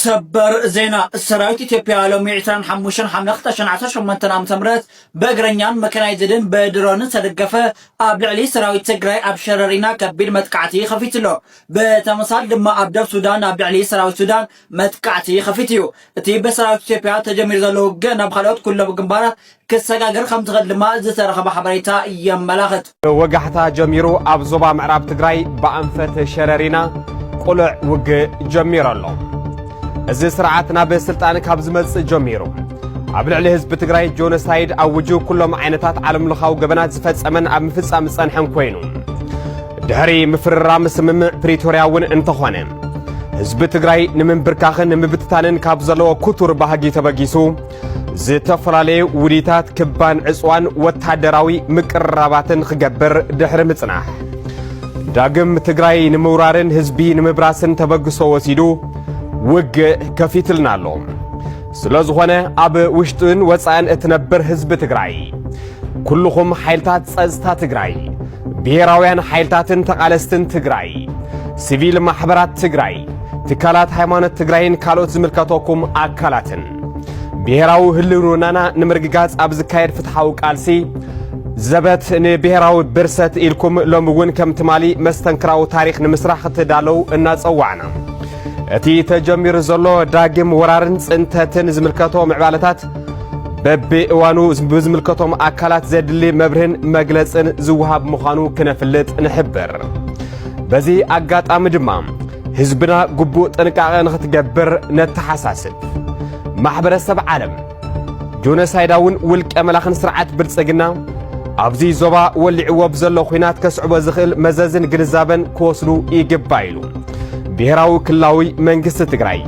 ሰበር ዜና ሰራዊት ኢትዮጵያ ሎሚ 25 حمله 2018 ዓመተ ምህረት በእግረኛን መካናይዝድን በድሮንን ተደገፈ ኣብ ልዕሊ ሰራዊት ትግራይ ኣብ ሸረሪና ከቢድ መጥቃዕቲ ከፊትሎ በተመሳል ድማ ኣብ ደቡብ ሱዳን ኣብ ልዕሊ ሰራዊት ሱዳን መጥቃዕቲ ከፊትዩ እቲ በሰራዊት ኢትዮጵያ ተጀሚሩ ዘሎ ውግእ ናብ ካልኦት ኩሎም ግንባራት ክሰጋገር ከም ዝኽእል ድማ ዝተረኸበ ሓበሬታ የመላኽት ወጋሕታ ጀሚሩ ኣብ ዞባ ምዕራብ ትግራይ በኣንፈት ሸረሪና ቁልዕ ውግእ ጀሚሩ ኣሎ እዚ ስርዓት ናብ ስልጣን ካብ ዝመጽእ ጀሚሩ ኣብ ልዕሊ ህዝቢ ትግራይ ጆኖሳይድ ኣውጁ ኩሎም ዓይነታት ዓለምለኻዊ ገበናት ዝፈጸመን ኣብ ምፍጻም ጸንሐን ኮይኑ ድሕሪ ምፍርራም ስምምዕ ፕሪቶርያ እውን እንተኾነ ህዝቢ ትግራይ ንምንብርካኽን ንምብትታንን ካብ ዘለዎ ኩቱር ባህጊ ተበጊሱ ዝተፈላለዩ ውዲታት ክባን ዕጽዋን ወታደራዊ ምቅርራባትን ክገብር ድሕሪ ምጽናሕ ዳግም ትግራይ ንምውራርን ህዝቢ ንምብራስን ተበግሶ ወሲዱ ውግእ ከፊትልና ኣሎ ስለዝኾነ ኣብ ውሽጥን ወፃእን እትነብር ህዝቢ ትግራይ ኩልኹም ሓይልታት ጸጥታ ትግራይ ብሄራውያን ሓይልታትን ተቃለስትን ትግራይ ሲቪል ማሕበራት ትግራይ ትካላት ሃይማኖት ትግራይን ካልኦት ዝምልከተኩም ኣካላትን ብሄራዊ ህልውናና ንምርግጋጽ ኣብ ዝካየድ ፍትሓዊ ቃልሲ ዘበት ንብሄራዊ ብርሰት ኢልኩም ሎሚ እውን ከም ትማሊ መስተንክራዊ ታሪክ ንምስራሕ ክትዳለው እናጸዋዕና እቲ ተጀሚሩ ዘሎ ዳግም ወራርን ጽንተትን ዝምልከቶ ምዕባለታት በብእዋኑ ዝምልከቶም ኣካላት ዘድሊ መብርህን መግለጽን ዝውሃብ ምዃኑ ክነፍልጥ ንሕብር በዚ ኣጋጣሚ ድማ ህዝብና ግቡእ ጥንቃቐ ንኽትገብር ነተሓሳስብ ማሕበረሰብ ዓለም ጆኖሳይዳውን ውልቀ መላኽን ስርዓት ብልጽግና ኣብዚ ዞባ ወሊዕዎ ብዘሎ ኹናት ከስዕቦ ዝኽእል መዘዝን ግንዛበን ክወስዱ ይግባእ ኢሉ ብሄራዊ ክልላዊ መንግስቲ ትግራይ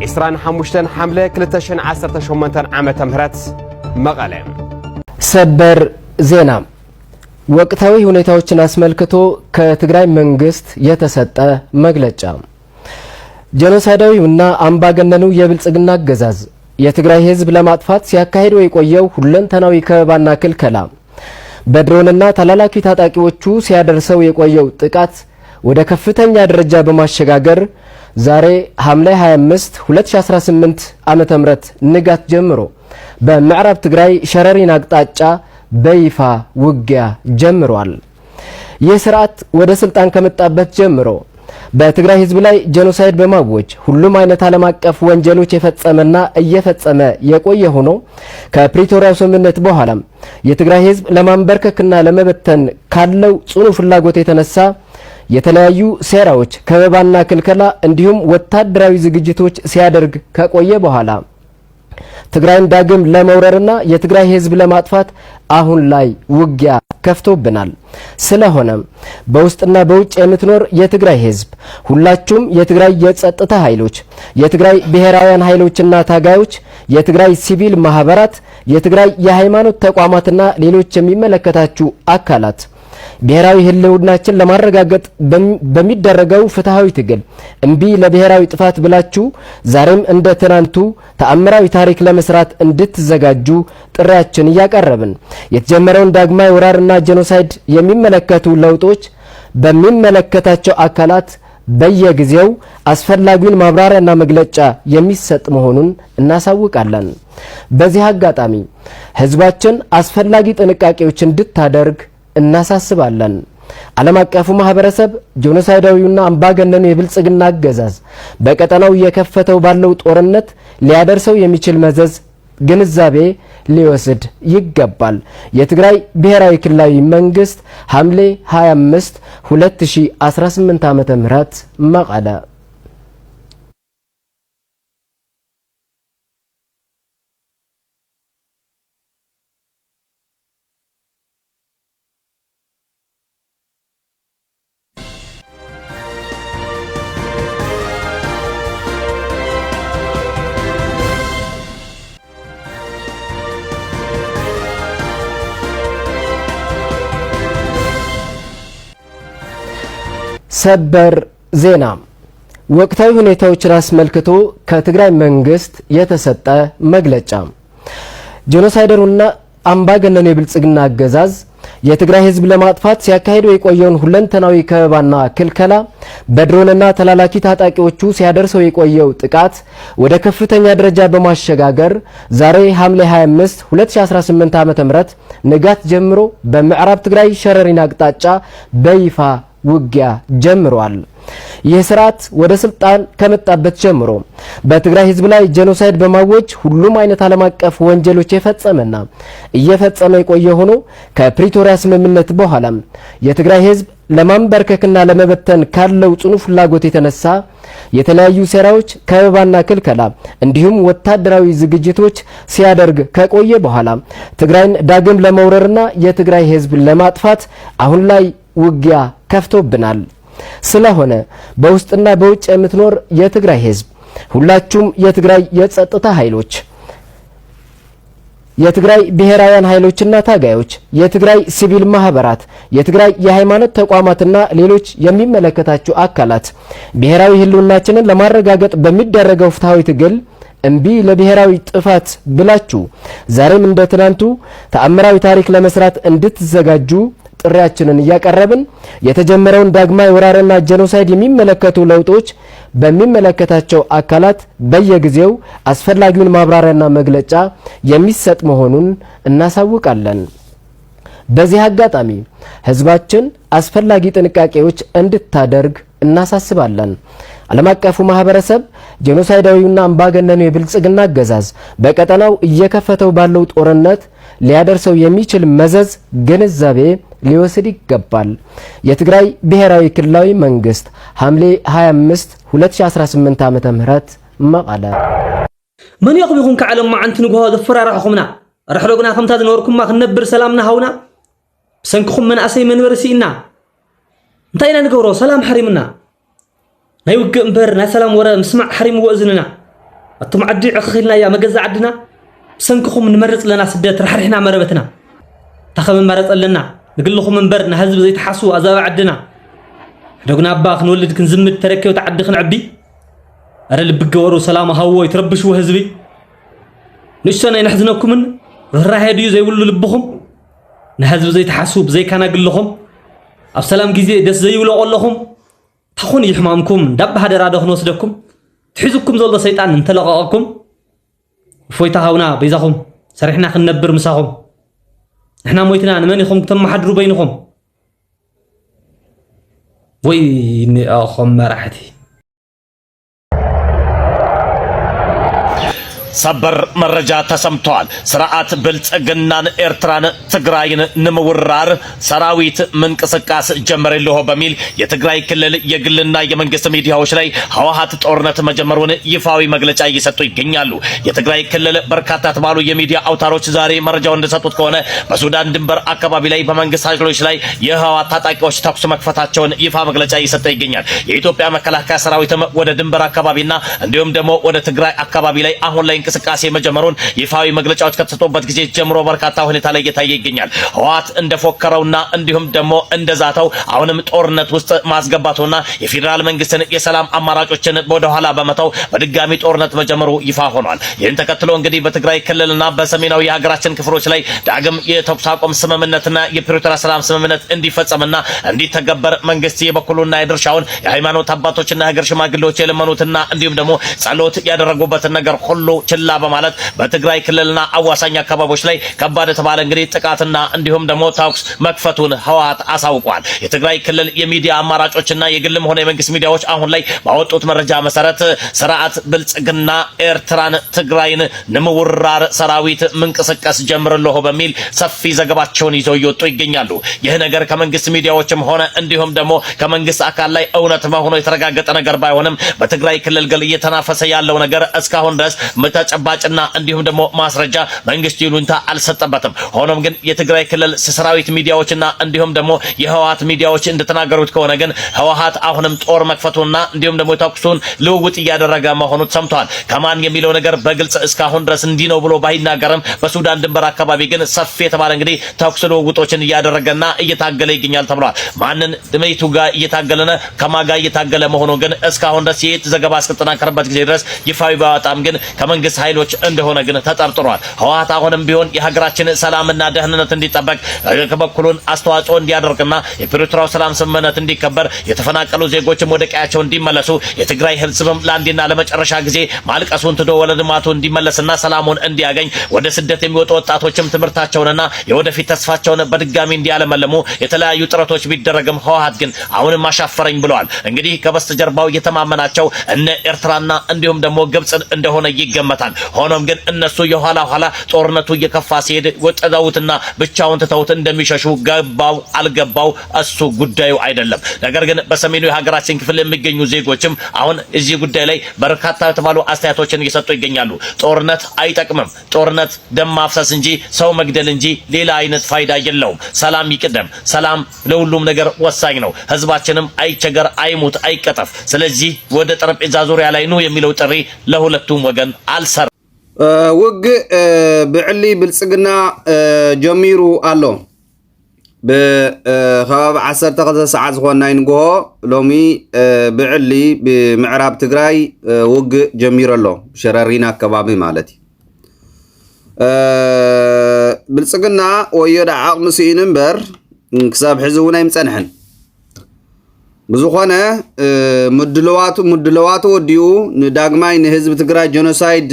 25 حمله 2018 ዓመተ ምህረት መቐለ ሰበር ዜና ወቅታዊ ሁኔታዎችን አስመልክቶ ከትግራይ መንግስት የተሰጠ መግለጫ ጄኖሳይዳዊውና አምባገነኑ የብልጽግና አገዛዝ የትግራይ ህዝብ ለማጥፋት ሲያካሂደው የቆየው ሁለንተናዊ ከበባና ክልከላ በድሮንና ተላላኪ ታጣቂዎቹ ሲያደርሰው የቆየው ጥቃት ወደ ከፍተኛ ደረጃ በማሸጋገር ዛሬ ሐምሌ 25 2018 ዓመተ ምህረት ንጋት ጀምሮ በምዕራብ ትግራይ ሸረሪና አቅጣጫ በይፋ ውጊያ ጀምሯል። ይህ ስርዓት ወደ ስልጣን ከመጣበት ጀምሮ በትግራይ ህዝብ ላይ ጄኖሳይድ በማወጅ ሁሉም አይነት ዓለም አቀፍ ወንጀሎች የፈጸመና እየፈጸመ የቆየ ሆኖ ከፕሪቶሪያው ስምምነት በኋላ የትግራይ ህዝብ ለማንበርከክና ለመበተን ካለው ጽኑ ፍላጎት የተነሳ የተለያዩ ሴራዎች ከበባና ክልከላ እንዲሁም ወታደራዊ ዝግጅቶች ሲያደርግ ከቆየ በኋላ ትግራይን ዳግም ለመውረርና የትግራይ ህዝብ ለማጥፋት አሁን ላይ ውጊያ ከፍቶብናል። ስለሆነም በውስጥና በውጭ የምትኖር የትግራይ ህዝብ ሁላችሁም የትግራይ የጸጥታ ኃይሎች፣ የትግራይ ብሔራውያን ኃይሎችና ታጋዮች፣ የትግራይ ሲቪል ማህበራት፣ የትግራይ የሃይማኖት ተቋማትና ሌሎች የሚመለከታችሁ አካላት ብሔራዊ ህልውናችን ለማረጋገጥ በሚደረገው ፍትሃዊ ትግል እምቢ ለብሔራዊ ጥፋት ብላችሁ ዛሬም እንደ ትናንቱ ተአምራዊ ታሪክ ለመስራት እንድትዘጋጁ ጥሪያችን እያቀረብን የተጀመረውን ዳግማዊ ወራርና ጄኖሳይድ የሚመለከቱ ለውጦች በሚመለከታቸው አካላት በየጊዜው አስፈላጊውን ማብራሪያና መግለጫ የሚሰጥ መሆኑን እናሳውቃለን። በዚህ አጋጣሚ ህዝባችን አስፈላጊ ጥንቃቄዎች እንድታደርግ እናሳስባለን። ዓለም አቀፉ ማህበረሰብ ጄኖሳይዳዊውና አምባገነኑ የብልጽግና አገዛዝ በቀጠናው የከፈተው ባለው ጦርነት ሊያደርሰው የሚችል መዘዝ ግንዛቤ ሊወስድ ይገባል። የትግራይ ብሔራዊ ክልላዊ መንግስት ሐምሌ 25 2018 ዓመተ ምህረት መቀለ ሰበር ዜና ወቅታዊ ሁኔታዎችን አስመልክቶ ከትግራይ መንግስት የተሰጠ መግለጫ ጄኖሳይደሩና አምባገነኑ የብልጽግና አገዛዝ የትግራይ ህዝብ ለማጥፋት ሲያካሂደው የቆየውን ሁለንተናዊ ከበባና ክልከላ በድሮንና ተላላኪ ታጣቂዎቹ ሲያደርሰው የቆየው ጥቃት ወደ ከፍተኛ ደረጃ በማሸጋገር ዛሬ ሐምሌ 25 2018 ዓ.ም ንጋት ጀምሮ በምዕራብ ትግራይ ሸረሪና አቅጣጫ በይፋ ውጊያ ጀምሯል። ይህ ስርዓት ወደ ስልጣን ከመጣበት ጀምሮ በትግራይ ህዝብ ላይ ጄኖሳይድ በማወጅ ሁሉም አይነት ዓለም አቀፍ ወንጀሎች የፈጸመና እየፈጸመ የቆየ ሆኖ ከፕሪቶሪያ ስምምነት በኋላ የትግራይ ህዝብ ለማንበርከክና ለመበተን ካለው ጽኑ ፍላጎት የተነሳ የተለያዩ ሴራዎች ከበባና ክልከላ እንዲሁም ወታደራዊ ዝግጅቶች ሲያደርግ ከቆየ በኋላ ትግራይን ዳግም ለመውረርና የትግራይ ህዝብ ለማጥፋት አሁን ላይ ውጊያ ከፍቶብናል። ስለሆነ በውስጥና በውጭ የምትኖር የትግራይ ህዝብ ሁላችሁም የትግራይ የጸጥታ ኃይሎች፣ የትግራይ ብሔራውያን ኃይሎችና ታጋዮች፣ የትግራይ ሲቪል ማህበራት፣ የትግራይ የሃይማኖት ተቋማትና ሌሎች የሚመለከታቸው አካላት ብሔራዊ ህልውናችንን ለማረጋገጥ በሚደረገው ፍትሃዊ ትግል እምቢ ለብሔራዊ ጥፋት ብላችሁ ዛሬም እንደ ትናንቱ ተአምራዊ ታሪክ ለመስራት እንድትዘጋጁ ጥሪያችንን እያቀረብን የተጀመረውን ዳግማዊ ወራርና ጄኖሳይድ የሚመለከቱ ለውጦች በሚመለከታቸው አካላት በየጊዜው አስፈላጊውን ማብራሪያና መግለጫ የሚሰጥ መሆኑን እናሳውቃለን። በዚህ አጋጣሚ ህዝባችን አስፈላጊ ጥንቃቄዎች እንድታደርግ እናሳስባለን። ዓለም አቀፉ ማህበረሰብ ጄኖሳይዳዊውና አምባገነኑ የብልጽግና አገዛዝ በቀጠናው እየከፈተው ባለው ጦርነት ሊያደርሰው የሚችል መዘዝ ግንዛቤ ሊወስድ ይገባል። የትግራይ ብሔራዊ ክልላዊ መንግስት ሐምሌ 25 2018 ዓመተ ምህረት መቀለ من يقبلكم كعلم ما عنت نجوا ظفر رحمنا رحلونا خمسة نوركم ما خنبر سلامنا هونا سنكم من أسي من ورسينا انتينا نجورو سلام حريمنا نيوق امبرنا سلام ورا نسمع حريم وأذننا أنتم عدي عخيلنا يا مجزع عدنا سنكم من مرت لنا سدات رحنا مربتنا تخم مرت لنا نقول لكم منبرنا هزب زي تحسوا أزاب عدنا رجنا باخ نولد كنزمت تركي وتعدي خنعبي أنا اللي بجورو سلام هوا يتربشوا هزبي نشتنا ينحزنكم من راح يديو زي يقولوا لبهم نهزب زي تحسوا بزي كان أقول لهم السلام جزء دس زي ولا أقول لهم تخون يحمامكم دب هذا رادخ نوصلكم تحزكم زول الشيطان انتلقاكم فويتها هنا بيزاهم سرحنا خلنا نبر مساهم احنا مويتنا نمانيكم تم حدروا بينكم وين اخم راحتي ሰበር መረጃ ተሰምቷል። ስርዓት ብልጽግናን ኤርትራን ትግራይን ንምውራር ሰራዊት መንቀሳቀስ ጀመረልሁ በሚል የትግራይ ክልል የግልና የመንግስት ሚዲያዎች ላይ ህወሓት ጦርነት መጀመሩን ይፋዊ መግለጫ እየሰጡ ይገኛሉ። የትግራይ ክልል በርካታ ተባሉ የሚዲያ አውታሮች ዛሬ መረጃው እንደሰጡት ከሆነ በሱዳን ድንበር አካባቢ ላይ በመንግስት ኃይሎች ላይ የህወሓት ታጣቂዎች ተኩስ መክፈታቸውን ይፋ መግለጫ እየሰጠ ይገኛል። የኢትዮጵያ መከላከያ ሰራዊትም ወደ ድንበር አካባቢና እንዲሁም ደግሞ ወደ ትግራይ አካባቢ ላይ አሁን ላይ እንቅስቃሴ መጀመሩን ይፋዊ መግለጫዎች ከተሰጡበት ጊዜ ጀምሮ በርካታ ሁኔታ ላይ እየታየ ይገኛል። ህወሓት እንደፎከረውና እንዲሁም ደግሞ እንደዛተው አሁንም ጦርነት ውስጥ ማስገባቱና የፌዴራል መንግስትን የሰላም አማራጮችን ወደ ኋላ በመተው በድጋሚ ጦርነት መጀመሩ ይፋ ሆኗል። ይህን ተከትሎ እንግዲህ በትግራይ ክልልና በሰሜናዊ የሀገራችን ክፍሎች ላይ ዳግም የተኩስ አቁም ስምምነትና የፕሪቶሪያ ሰላም ስምምነት እንዲፈጸምና እንዲተገበር መንግስት የበኩሉና የድርሻውን የሃይማኖት አባቶችና ሀገር ሽማግሌዎች የለመኑትና እንዲሁም ደግሞ ጸሎት ያደረጉበትን ነገር ሁሉ ችላ በማለት በትግራይ ክልልና አዋሳኝ አካባቢዎች ላይ ከባድ የተባለ እንግዲህ ጥቃትና እንዲሁም ደግሞ ተኩስ መክፈቱን ህወሓት አሳውቋል። የትግራይ ክልል የሚዲያ አማራጮችና የግልም ሆነ የመንግስት ሚዲያዎች አሁን ላይ ባወጡት መረጃ መሰረት ስርዓት ብልጽግና ኤርትራን ትግራይን ንምውራር ሰራዊት መንቀሳቀስ ጀምረልሁ በሚል ሰፊ ዘገባቸውን ይዘው እየወጡ ይገኛሉ። ይህ ነገር ከመንግስት ሚዲያዎችም ሆነ እንዲሁም ደግሞ ከመንግስት አካል ላይ እውነት መሆኑ የተረጋገጠ ነገር ባይሆንም በትግራይ ክልል ግን እየተናፈሰ ያለው ነገር እስካሁን ድረስ ተጨባጭና እንዲሁም ደግሞ ማስረጃ መንግስት ይሉንታ አልሰጠበትም። ሆኖም ግን የትግራይ ክልል ሰራዊት ሚዲያዎችና እንዲሁም ደግሞ የህወሓት ሚዲያዎች እንደተናገሩት ከሆነ ግን ህወሓት አሁንም ጦር መክፈቱና እንዲሁም ደግሞ ተኩሱን ልውውጥ እያደረገ መሆኑ ሰምቷል። ከማን የሚለው ነገር በግልጽ እስካሁን ድረስ እንዲህ ነው ብሎ ባይናገርም በሱዳን ድንበር አካባቢ ግን ሰፊ የተባለ እንግዲህ ተኩስ ልውውጦችን እያደረገና እየታገለ ይገኛል ተብሏል። ማንን ድሜቱ ጋር እየታገለነ ከማጋ እየታገለ መሆኑ ግን እስካሁን ድረስ የት ዘገባ እስከተጠናከረበት ጊዜ ድረስ ይፋዊ ባወጣም ግን ከመንግስት የመንግስት ኃይሎች እንደሆነ ግን ተጠርጥሯል። ህወሓት አሁንም ቢሆን የሀገራችን ሰላምና ደህንነት እንዲጠበቅ ከበኩሉን አስተዋጽኦ እንዲያደርግና የፕሪቶሪያው ሰላም ስምምነት እንዲከበር የተፈናቀሉ ዜጎችም ወደ ቀያቸው እንዲመለሱ የትግራይ ህዝብም ለአንዴና ለመጨረሻ ጊዜ ማልቀሱን ትዶ ወደ ልማቱ እንዲመለስና ሰላሙን እንዲያገኝ ወደ ስደት የሚወጡ ወጣቶችም ትምህርታቸውንና የወደፊት ተስፋቸውን በድጋሚ እንዲያለመልሙ የተለያዩ ጥረቶች ቢደረግም ህወሓት ግን አሁንም አሻፈረኝ ብለዋል። እንግዲህ ከበስተጀርባው የተማመናቸው እነ ኤርትራና እንዲሁም ደግሞ ግብጽ እንደሆነ ይገመታል። ሆኖም ግን እነሱ የኋላ ኋላ ጦርነቱ እየከፋ ሲሄድ ወጥተውትና ብቻውን ትተውት እንደሚሸሹ ገባው አልገባው እሱ ጉዳዩ አይደለም። ነገር ግን በሰሜኑ የሀገራችን ክፍል የሚገኙ ዜጎችም አሁን እዚህ ጉዳይ ላይ በርካታ የተባሉ አስተያየቶችን እየሰጡ ይገኛሉ። ጦርነት አይጠቅምም። ጦርነት ደም ማፍሰስ እንጂ ሰው መግደል እንጂ ሌላ አይነት ፋይዳ የለውም። ሰላም ይቅደም። ሰላም ለሁሉም ነገር ወሳኝ ነው። ህዝባችንም አይቸገር፣ አይሙት፣ አይቀጠፍ። ስለዚህ ወደ ጠረጴዛ ዙሪያ ላይ ነው የሚለው ጥሪ ለሁለቱም ወገን አልሰራ ውግ ብዕሊ ብልጽግና ጀሚሩ አሎ በኸባቢ 12 ሰዓት ዝኾና ይንጎ ሎሚ ብዕሊ ብምዕራብ ትግራይ ውግ ጀሚሩ አሎ ሸረሪና አካባቢ ማለት ብልጽግና ወየዳ ዓቕሚ ሲኢን እምበር ክሳብ ሕዚ እውን ኣይምፀንሕን ብዙኾነ ምድለዋቱ ወዲኡ ንዳግማይ ንህዝቢ ትግራይ ጀኖሳይድ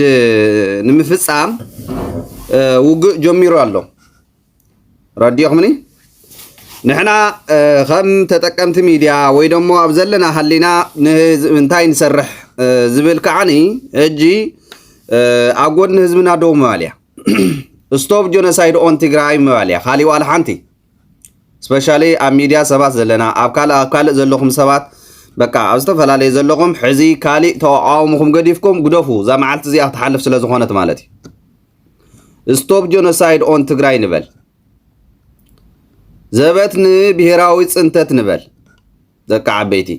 ንምፍፃም ውግእ ጀሚሩ ኣሎ ረዲኹምኒ ንሕና ከም ተጠቀምቲ ሚድያ ወይ ደሞ ኣብ ዘለና ሃሊና እንታይ ንሰርሕ ዝብል ከዓኒ ሕጂ ኣብ ጎድኒ ህዝብና ደው ምባል እያ ስቶፕ ጀኖሳይድ ኦን ትግራይ ምባል እያ ካሊእ ዋላ ሓንቲ ስፔሻሊ ኣብ ሚድያ ሰባት ዘለና ኣብ ካልእ ዘለኹም ሰባት በቃ ኣብ ዝተፈላለየ ዘለኹም ሕዚ ካሊእ ተቃውሞኩም ገዲፍኩም ግደፉ እዛ መዓልቲ እዚኣ ክትሓልፍ ስለ ዝኾነት ማለት እዩ ስቶፕ ጀኖሳይድ ኦን ትግራይ ንበል ዘበት ንብሄራዊ ፅንተት ንበል ደቂ ዓበይቲ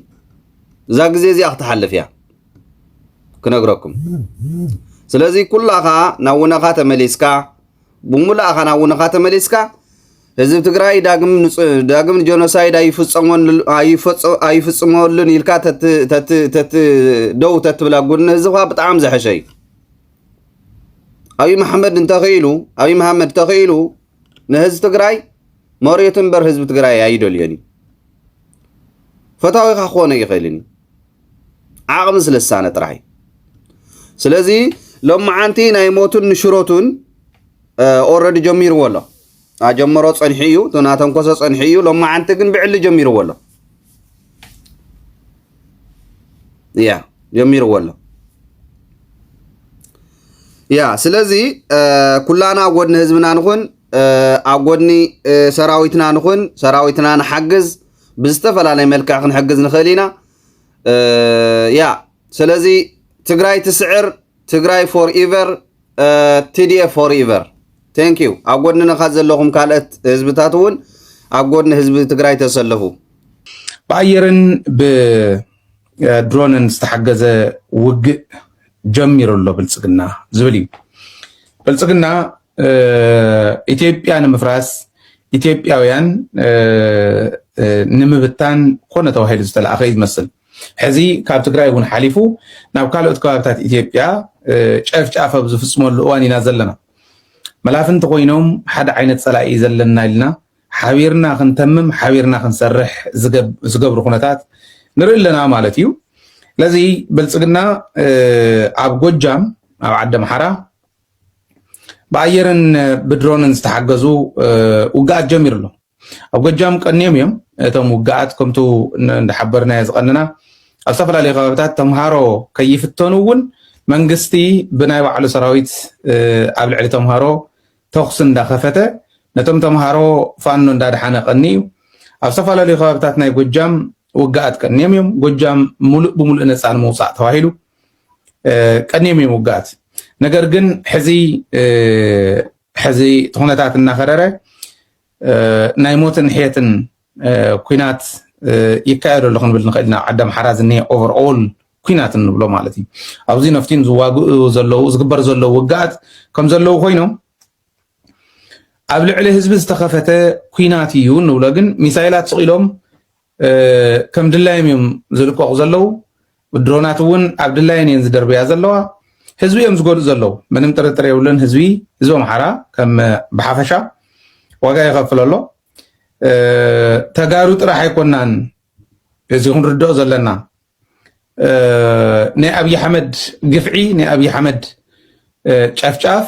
እዛ ግዜ እዚኣ ክትሓልፍ እያ ክነግረኩም ስለዚ ኩላኻ ናብ ውነኻ ተመሊስካ ብሙላእኻ ናብ ውነኻ ተመሊስካ ህዝብ ትግራይ ዳግም ጀኖሳይድ ኣይፍፅመሉን ኢልካ ደው ተትብላ ጎድኒ ህዝብካ ብጣዕሚ ዘሐሸ እዩ ኣብይ መሓመድ እንተኽኢሉ ንህዝቢ ትግራይ መሬቱ እምበር ህዝቢ ትግራይ ኣይደልዮን እዩ ፈታዊ ክኾነ ይኽእልን ዓቕሚ ስለሳነ ጥራሕ ስለዚ ሎማዓንቲ ናይ ሞቱን ንሽሮቱን ኦልሬዲ ጀሚርዎ ኣሎ አጀመሮ ጸንሒዩ ተናተንኮሰ ጸንሒዩ ሎማዓንቲ ግን ብዕሊ ጀሚርዎ ኣሎ ያ ጀሚርዎ ኣሎ ያ ስለዚ ኩላና ጎድኒ ህዝብና ንኹን ኣብ ጎድኒ ሰራዊትና ንኹን ሰራዊትና ንሓግዝ ብዝተፈላለየ መልክዕ ክንሕግዝ ንኽእል ኢና ያ ስለዚ ትግራይ ትስዕር ትግራይ ፎር ኢቨር TDF ፎር ኢቨር ቴንክ ዩ ኣብ ጎድኒ ነኻ ዘለኹም ካልኦት ህዝብታት እውን ኣብ ጎድኒ ህዝቢ ትግራይ ተሰለፉ በአየርን ብድሮንን ዝተሓገዘ ውግእ ጀሚሩ ኣሎ ብልጽግና ዝብል እዩ ብልጽግና ኢትዮጵያ ንምፍራስ ኢትዮጵያውያን ንምብታን ኮነ ተባሂሉ ዝተለኣኸ ይመስል ሕዚ ካብ ትግራይ እውን ሓሊፉ ናብ ካልኦት ከባቢታት ኢትዮጵያ ጨፍጫፍ ኣብ ዝፍፅመሉ እዋን ኢና ዘለና መላፍንቲ ኮይኖም ሓደ ዓይነት ፀላኢ ዘለና ኢልና ሓቢርና ክንተምም ሓቢርና ክንሰርሕ ዝገብሩ ኩነታት ንርኢ ኣለና ማለት እዩ ለዚ ብልጽግና ኣብ ጎጃም ኣብ ዓዲ ኣምሓራ ብኣየርን ብድሮንን ዝተሓገዙ ውግኣት ጀሚሩ ኣሎ ኣብ ጎጃም ቀኒዮም እዮም እቶም ውግኣት ከምቱ እንዳሓበርናዮ ዝቐንና ኣብ ዝተፈላለዩ ከባቢታት ተምሃሮ ከይፍተኑ እውን መንግስቲ ብናይ ባዕሉ ሰራዊት ኣብ ልዕሊ ተምሃሮ ተኹስ እንዳኸፈተ ነቶም ተምሃሮ ፋኖ እንዳድሓነ ቀኒ እዩ ኣብ ዝተፈላለዩ ከባቢታት ናይ ጎጃም ውግኣት ቀኒዮም እዮም ጎጃም ሙሉእ ብሙሉእ ነፃ ንምውፃእ ተባሂሉ ቀኒዮም እዮም ውግኣት ነገር ግን ሕዚ ኩነታት እናኸረረ ናይ ሞትን ሕየትን ኩናት ይካየዱ ኣሎ ክንብል ንኽእል ኢና ዓዲ ኣምሓራ ዝኒሄ ኦቨርኦል ኩናት ንብሎ ማለት እዩ ኣብዚ ነፍቲን ዝዋግኡ ዘለው ዝግበር ዘለው ውግኣት ከም ዘለው ኮይኖም ኣብ ልዕሊ ህዝቢ ዝተኸፈተ ኩናት እዩ ንብሎ ግን ሚሳይላት ስቂሎም ከም ድላዮም እዮም ዝልቀቑ ዘለው ድሮናት እውን ኣብ ድላየን እየን ዝደርብያ ዘለዋ ህዝቢ እዮም ዝጎድኡ ዘለዉ ምንም ጥርጥር የብሉን ህዝቢ ኣምሓራ ከም ብሓፈሻ ዋጋ ይኸፍል ኣሎ ተጋሩ ጥራሕ ኣይኮናን እዚ ክንርድኦ ዘለና ናይ ኣብይ ኣሕመድ ግፍዒ ናይ ኣብይ ኣሕመድ ጨፍጫፍ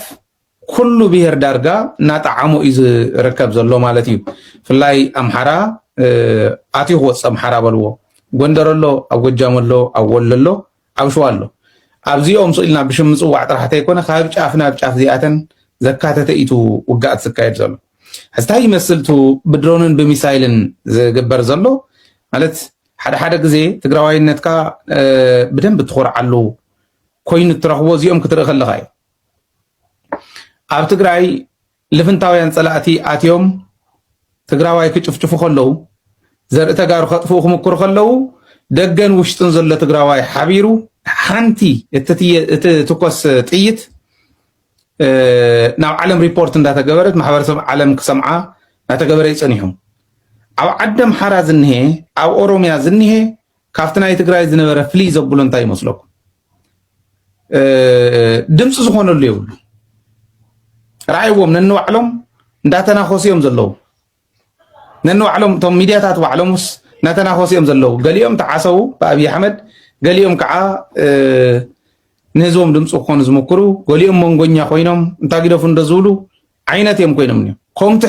ኩሉ ብሄር ዳርጋ እናጣዓሙ እዩ ዝርከብ ዘሎ ማለት እዩ ፍላይ ኣምሓራ ኣትዩ ክወፅእ ኣምሓራ በልዎ ጎንደር ኣሎ ኣብ ጎጃም ኣሎ ኣብ ወሎ ኣሎ ኣብ ሸዋ ኣሎ ኣብዚኦም ስኢልና ብሽም ምፅዋዕ ጥራሕተ ኣይኮነ ካብ ጫፍ ናብ ጫፍ ዚኣተን ዘካተተ ኢቱ ውጋኣት ዝካየድ ዘሎ ሕዝታይ ይመስልቱ ብድሮንን ብሚሳይልን ዝግበር ዘሎ ማለት ሓደ ግዜ ትግራዋይነትካ ብደንብ ትኮርዓሉ ኮይኑ ትረኽቦ እዚኦም ክትርኢ ከለኻ እዩ ኣብ ትግራይ ልፍንታውያን ፀላእቲ ኣትዮም ትግራዋይ ክጭፍጭፉ ከለዉ ዘርኢ ተጋሩ ከጥፍኡ ክምክሩ ከለዉ ደገን ውሽጥን ዘሎ ትግራዋይ ሓቢሩ ሓንቲ እቲ ትኮስ ጥይት ናብ ዓለም ሪፖርት እንዳተገበረት ማሕበረሰብ ዓለም ክሰምዓ እንዳተገበረ ይፀኒሖም ኣብ ዓዲ ኣምሓራ ዝኒሄ ኣብ ኦሮምያ ዝኒሄ ካብቲ ናይ ትግራይ ዝነበረ ፍልይ ዘብሎ እንታይ ይመስለኩም ድምፂ ዝኾነሉ የብሉ ረኣይዎም ነንባዕሎም እንዳተናኸሱ እዮም ዘለዉ ነንባዕሎም እቶም ሚድያታት ባዕሎምስ እንዳተናኸሱ እዮም ዘለዉ ገሊኦም ተዓሰቡ ብኣብይ ኣሕመድ ገሊኦም ከዓ ንህዝቦም ድምፂ ክኾኑ ዝምክሩ ገሊኦም መንጎኛ ኮይኖም እንታይ ግደፉ እንደዝብሉ ዓይነት እዮም ኮይኖም ከምቲ